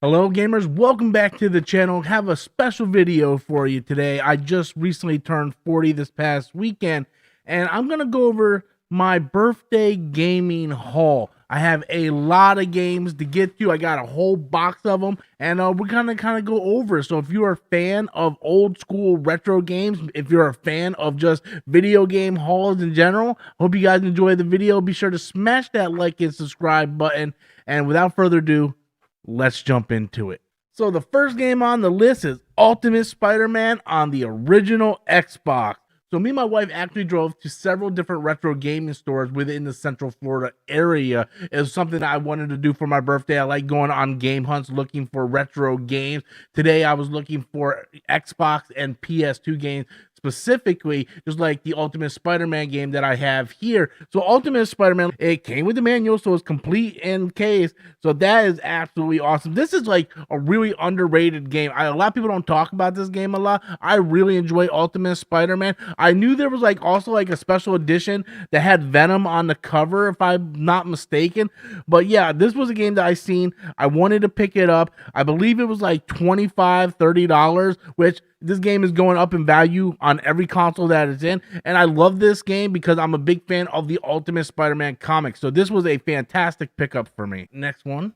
Hello gamers, welcome back to the channel. Have a special video for you today. I just recently turned 40 this past weekend, and I'm gonna go over my birthday gaming haul. I have a lot of games to get to. I got a whole box of them, and we're gonna kind of go over. So if you're a fan of old school retro games, if you're a fan of just video game hauls in general, hope you guys enjoy the video. Be sure to smash that like and subscribe button, and without further ado, let's jump into it. So the first game on the list is Ultimate Spider-Man on the original Xbox. So me and my wife actually drove to several different retro gaming stores within the Central Florida area. It was something that I wanted to do for my birthday. I like going on game hunts looking for retro games. Today I was looking for Xbox and PS2 games, specifically just like the Ultimate Spider-Man game that I have here. So Ultimate Spider-Man, it came with the manual, so it's complete in case. So that is absolutely awesome. This is like a really underrated game. A lot of people don't talk about this game a lot. I really enjoy Ultimate Spider-Man. I knew there was also a special edition that had Venom on the cover, if I'm not mistaken. But yeah, this was a game that I seen. I wanted to pick it up. I believe it was like $25, $30, which this game is going up in value on every console that it's in. And I love this game because I'm a big fan of the Ultimate Spider-Man comics. So this was a fantastic pickup for me. Next one,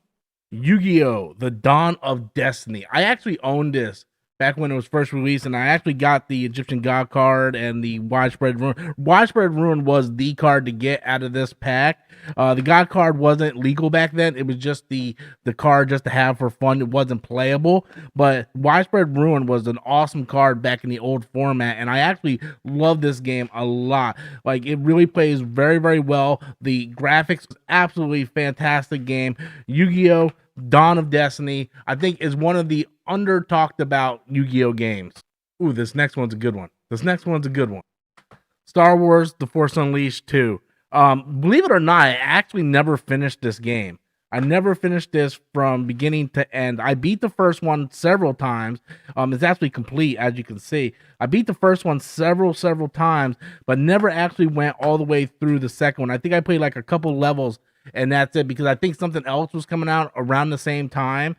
YuGiOh, The Dawn of Destiny. I actually owned this back when it was first released, and I actually got the Egyptian God card and the Widespread Ruin. Widespread Ruin was the card to get out of this pack. The God card wasn't legal back then. It was just the card just to have for fun. It wasn't playable, but Widespread Ruin was an awesome card back in the old format, and I actually love this game a lot. Like, it really plays very, very well. The graphics, absolutely fantastic game. YuGiOh Dawn of Destiny, I think, is one of the under talked about Yu-Gi-Oh games. Ooh, this next one's a good one. Star Wars The Force Unleashed 2. Believe it or not, I actually never finished this game. I never finished this from beginning to end. I beat the first one several times. It's actually complete, as you can see. I beat the first one several times, but never actually went all the way through the second one. I think I played like a couple levels, and that's it, because I think something else was coming out around the same time.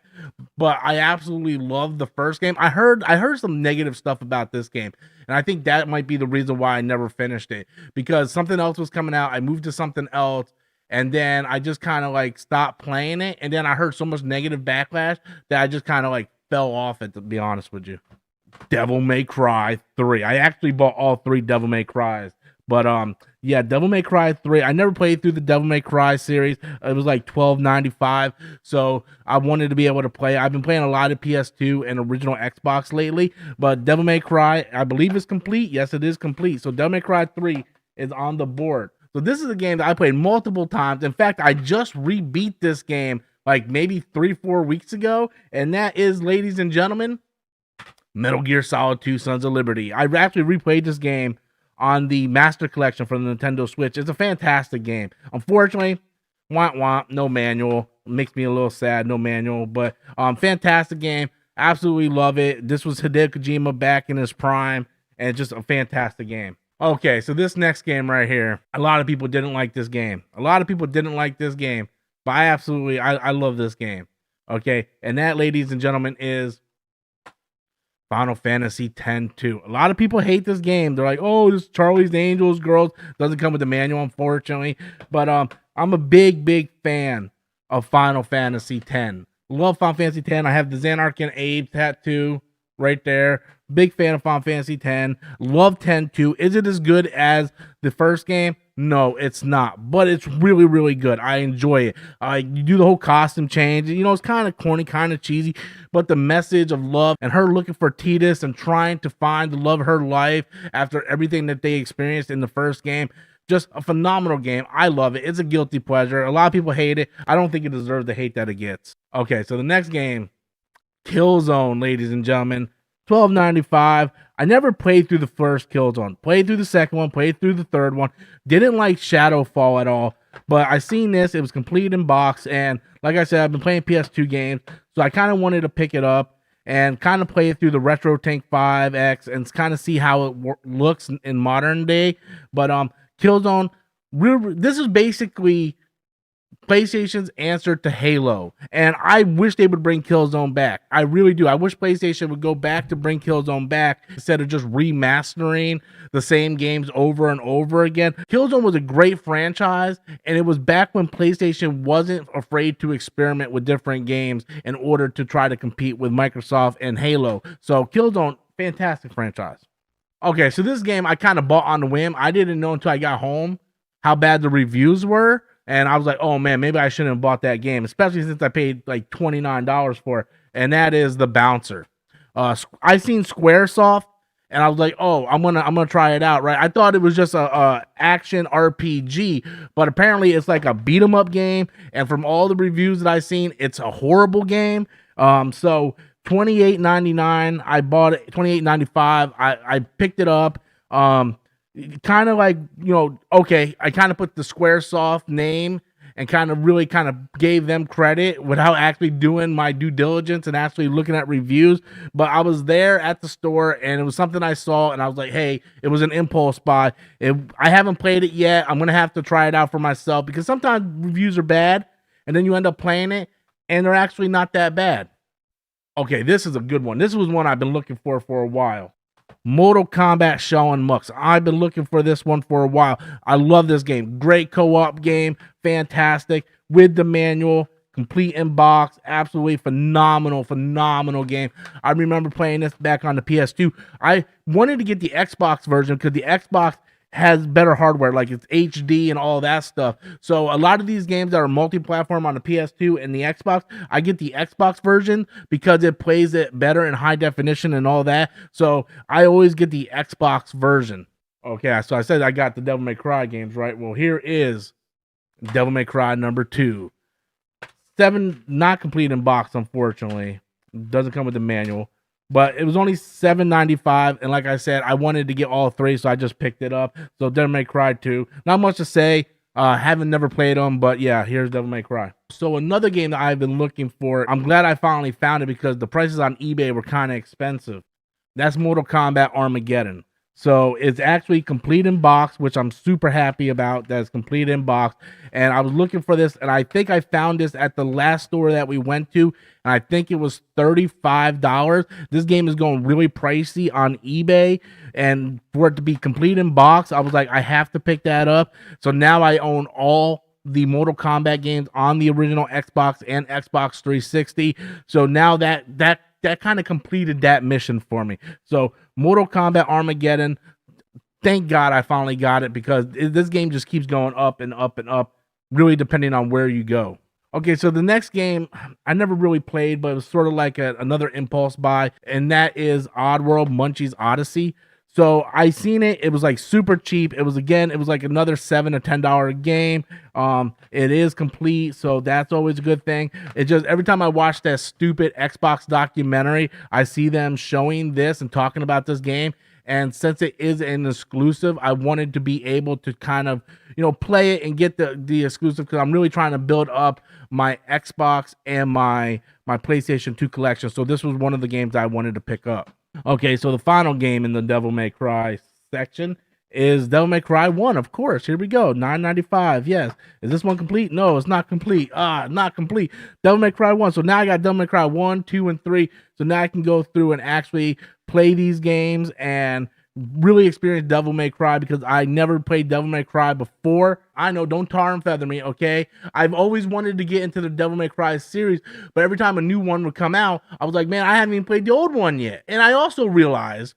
But I absolutely loved the first game. I heard some negative stuff about this game, and I think that might be the reason why I never finished it, because something else was coming out. I moved to something else, and then I just kind of stopped playing it, and then I heard so much negative backlash that I just kind of fell off it, to be honest with you. Devil May Cry 3. I actually bought all 3 Devil May Crys. But yeah, Devil May Cry 3. I never played through the Devil May Cry series. It was like $12.95, so I wanted to be able to play. I've been playing a lot of PS2 and original Xbox lately, but Devil May Cry, I believe, is complete. Yes, it is complete. So Devil May Cry 3 is on the board. So this is a game that I played multiple times. In fact, I just re-beat this game like maybe 3-4 weeks ago, and that is, ladies and gentlemen, Metal Gear Solid 2: Sons of Liberty. I actually replayed this game on the Master Collection for the Nintendo Switch. It's a fantastic game. Unfortunately, no manual. Makes me a little sad, no manual. But fantastic game. Absolutely love it. This was Hideo Kojima back in his prime, and it's just a fantastic game. Okay, so this next game right here, a lot of people didn't like this game. But I love this game. Okay, and that, ladies and gentlemen, is Final Fantasy X-2. A lot of people hate this game. They're like, oh, this Charlie's Angels Girls doesn't come with the manual, unfortunately. But I'm a big fan of Final Fantasy X. Love Final Fantasy X. I have the Xanark and Abe tattoo right there. Big fan of Final Fantasy X. Love X-2. Is it as good as the first game? No, it's not, but it's really, really good. I enjoy it. You do the whole costume change. You know, it's kind of corny, kind of cheesy, but the message of love and her looking for Tidus and trying to find the love of her life after everything that they experienced in the first game, just a phenomenal game. I love it. It's a guilty pleasure. A lot of people hate it. I don't think it deserves the hate that it gets. Okay, so the next game, Killzone, ladies and gentlemen. $12.95. I never played through the first Killzone. Played through the second one. Played through the third one. Didn't like Shadowfall at all. But I seen this. It was complete in box. And like I said, I've been playing PS2 games. So I kind of wanted to pick it up and kind of play it through the Retro Tank 5X and kind of see how it looks in modern day. But Killzone, this is basically PlayStation's answer to Halo. And I wish they would bring Killzone back. I really do. I wish PlayStation would go back to bring Killzone back instead of just remastering the same games over and over again. Killzone was a great franchise, and it was back when PlayStation wasn't afraid to experiment with different games in order to try to compete with Microsoft and Halo. So Killzone, fantastic franchise. Okay, so this game I kind of bought on the whim. I didn't know until I got home how bad the reviews were. And I was like, oh man, maybe I shouldn't have bought that game, especially since I paid like $29 for it. And that is The Bouncer. I seen Squaresoft, and I was like, oh, I'm gonna try it out, right? I thought it was just a action RPG, but apparently it's like a beat 'em up game. And from all the reviews that I've seen, it's a horrible game. So $28.99, I bought it. $28.95, I picked it up. Kind of like, okay, I kind of put the Squaresoft name and kind of really kind of gave them credit without actually doing my due diligence and actually looking at reviews. But I was there at the store, and it was something I saw, and I was like, hey, it was an impulse buy. I haven't played it yet. I'm going to have to try it out for myself, because sometimes reviews are bad, and then you end up playing it, and they're actually not that bad. Okay, this is a good one. This was one I've been looking for a while. Mortal Kombat Shaolin Monks. I've been looking for this one for a while. I love this game. Great co-op game. Fantastic. With the manual. Complete in box. Absolutely phenomenal game. I remember playing this back on the PS2. I wanted to get the Xbox version because the Xbox has better hardware, like it's HD and all that stuff. So a lot of these games that are multi-platform on the PS2 and the Xbox, I get the Xbox version because it plays it better in high definition and all that. So I always get the Xbox version. Okay, so I said I got the Devil May Cry games, right? Well, here is Devil May Cry number 2. 7, not complete in box, unfortunately. Doesn't come with the manual. But it was only $7.95, and like I said, I wanted to get all 3, so I just picked it up. So Devil May Cry 2. Not much to say. Haven't never played them, but yeah, here's Devil May Cry. So another game that I've been looking for, I'm glad I finally found it because the prices on eBay were kind of expensive. That's Mortal Kombat Armageddon. So it's actually complete in box, which I'm super happy about. That it's complete in box. And I was looking for this, and I think I found this at the last store that we went to, and I think it was $35. This game is going really pricey on eBay, and for it to be complete in box, I was like, I have to pick that up. So now I own all the Mortal Kombat games on the original Xbox and Xbox 360. So now that kind of completed that mission for me. So Mortal Kombat Armageddon, thank God I finally got it, because this game just keeps going up and up and up, really depending on where you go. Okay, so the next game I never really played, but it was sort of like another impulse buy, and that is Oddworld Munchies Odyssey. So I seen it. It was like super cheap. It was like another $7 to $10 game. It is complete, so that's always a good thing. It just, every time I watch that stupid Xbox documentary, I see them showing this and talking about this game. And since it is an exclusive, I wanted to be able to kind of, play it and get the exclusive, because I'm really trying to build up my Xbox and my PlayStation 2 collection. So this was one of the games I wanted to pick up. Okay, so the final game in the Devil May Cry section is Devil May Cry 1, of course. Here we go, $9.95, yes. Is this one complete? No, it's not complete. Not complete. Devil May Cry 1. So now I got Devil May Cry 1, 2, and 3. So now I can go through and actually play these games and really experience Devil May Cry, because I never played Devil May Cry before. I know, don't tar and feather me, okay? I've always wanted to get into the Devil May Cry series, but every time a new one would come out, I was like, man, I haven't even played the old one yet. And I also realized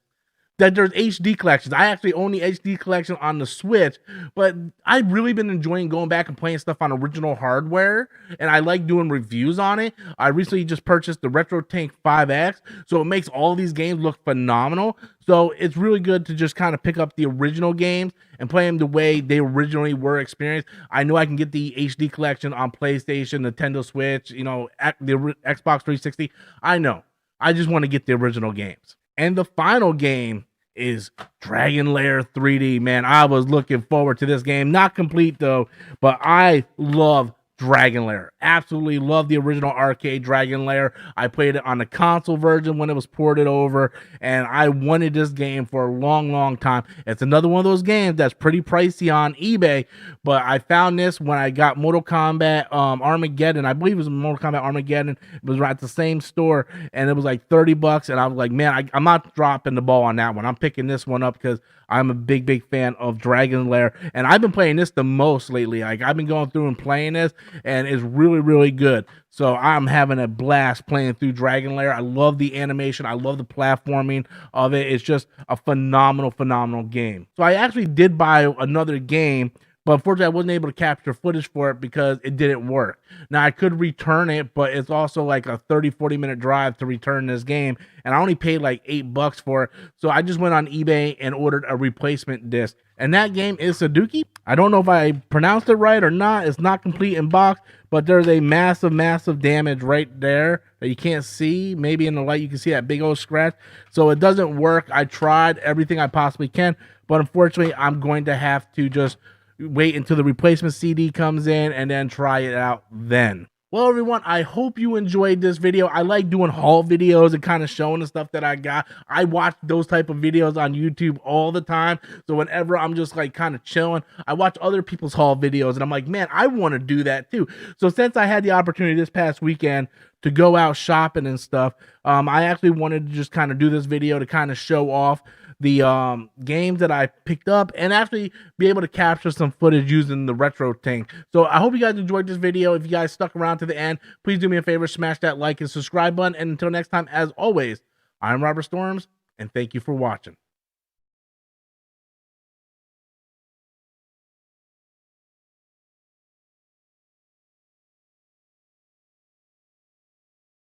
that there's HD collections. I actually own the HD collection on the Switch, but I've really been enjoying going back and playing stuff on original hardware, and I like doing reviews on it. I recently just purchased the Retro Tank 5X, so it makes all these games look phenomenal. So it's really good to just kind of pick up the original games and play them the way they originally were experienced. I know I can get the HD collection on PlayStation, Nintendo Switch, the Xbox 360. I know. I just want to get the original games. And the final game is Dragon Lair 3D. Man, I was looking forward to this game. Not complete though, but I love Dragon Lair. Absolutely love the original arcade Dragon Lair. I played it on the console version when it was ported over, and I wanted this game for a long time. It's another one of those games that's pretty pricey on eBay, but I found this when I got Mortal Kombat Armageddon. I believe it was Mortal Kombat Armageddon. It was right at the same store, and it was like $30, and I was like, man, I'm not dropping the ball on that one. I'm picking this one up because I'm a big fan of Dragon Lair, and I've been playing this the most lately. Like, I've been going through and playing this, and it's really good. So I'm having a blast playing through Dragon Lair. I love the animation. I love the platforming of it. It's just a phenomenal game. So I actually did buy another game, but unfortunately, I wasn't able to capture footage for it because it didn't work. Now, I could return it, but it's also like a 30-40 minute drive to return this game, and I only paid like $8 for it. So I just went on eBay and ordered a replacement disc. And that game is Sudoku. I don't know if I pronounced it right or not. It's not complete in box, but there's a massive damage right there that you can't see. Maybe in the light you can see that big old scratch. So it doesn't work. I tried everything I possibly can, but unfortunately, I'm going to have to just wait until the replacement CD comes in and then try it out then. Well, everyone, I hope you enjoyed this video. I like doing haul videos and kind of showing the stuff that I got. I watch those type of videos on YouTube all the time. So whenever I'm just like kind of chilling, I watch other people's haul videos and I'm like, man, I want to do that too. So since I had the opportunity this past weekend to go out shopping and stuff, I actually wanted to just kind of do this video to kind of show off the games that I picked up and actually be able to capture some footage using the retro thing. So I hope you guys enjoyed this video. If you guys stuck around to the end, please do me a favor, smash that like and subscribe button. And until next time, as always, I'm Robert Storms, and thank you for watching.